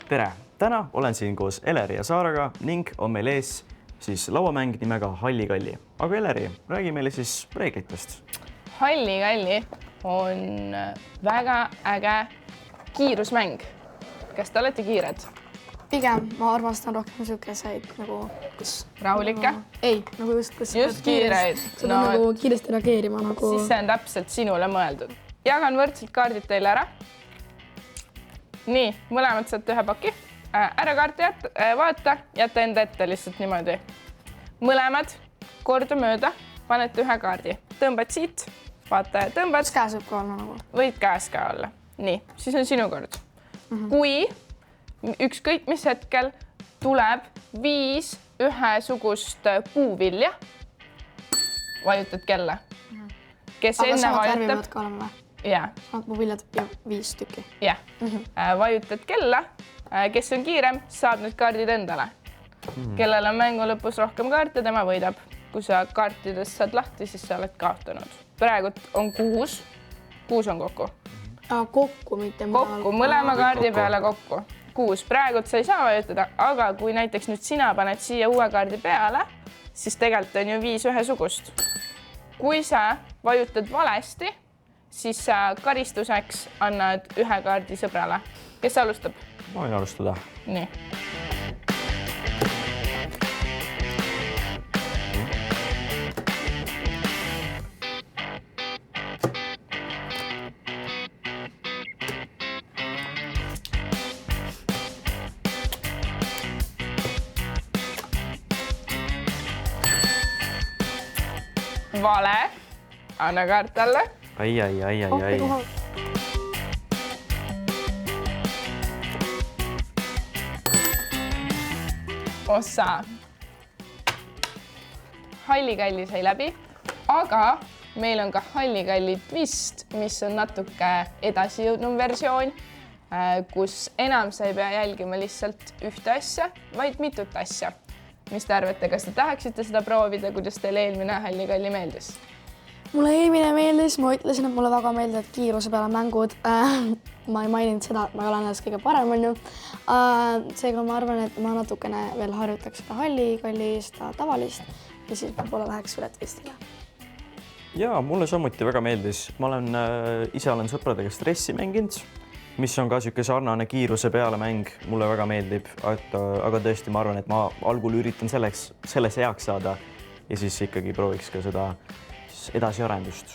tere! Täna olen siin koos Eleri ja Saaraga ning on meil ees siis lauamäng nimega Halligalli. Aga Eleri, räägi meile siis reeglitest. Halligalli on väga äge kiirusmäng. Kas te olete kiired? Pigem ma armastan rohkem selliseid nagu Rahulikke? Ei, nagu just kiireid. Seda nagu kiiresti reageerima nagu. Siis see on täpselt sinule mõeldud. Jagan võrdselt kaardid teile ära. Nii, mõlemad saate ühe paki. Ära kaarti vaata, jätta enda ette lihtsalt niimoodi. Mõlemad kordamööda panete ühe kaardi. Tõmbad siit, vaata ja tõmbad. Kas käes võib ka olla nagu? Võid käes ka olla. Nii, siis on sinu kord. Kui ükskõik mis hetkel tuleb 5 ühesugust puuvilja, vajutad kella. Kes Aga enne samad vajutab... värvivad ka olema või? Jah. Samad puuviljad ja 5 tükki. Jah. Vajutad kella, kes on kiirem, saab need kaardid endale. Kellel on mängu lõpus rohkem kaarte, tema võidab. Kui sa kaartidest saad lahti, siis sa oled kaotanud. Praegu on 6. 6 on kokku. Kokku, mitte kokku, mõlema kaardi peale kokku. 6. Praegu sa ei saa vajutada, aga kui näiteks nüüd sina paned siia uue kaardi peale, siis tegelikult on ju 5 ühesugust. Kui sa vajutad valesti, siis sa karistuseks annad ühe kaardi sõbrale. Kes alustab? Ma võin alustada. Nii. Vale. Anna kaart alla. Ai. Ossa. Halligalli sai läbi, aga meil on ka Halligalli twist, mis on natuke edasi jõudnud versioon, kus enam sa ei pea jälgima lihtsalt ühte asja, vaid mitut asja. Mis te arvate, kas te tahaksite seda proovida, kuidas teile eelmine Halligalli meeldis? Mulle eelmine meeldis, ma ütlesin, et mulle väga meeldivad kiiruse peale mängud. Ma ei maininud seda, et ma ei ole ennast kõige parem, on ju. Seega ma arvan, et ma natukene veel harjutaks seda Halligalli, seda tavalist ja siis võib-olla läheks üle twistile. Jaa, mulle samuti väga meeldis. Ma ise olen sõpradega stressi mänginud, mis on ka siuke sarnane kiiruse peale mäng. Mulle väga meeldib, aga tõesti ma arvan, et ma algul üritan selles heaks saada ja siis ikkagi prooviks ka seda edasiarendust.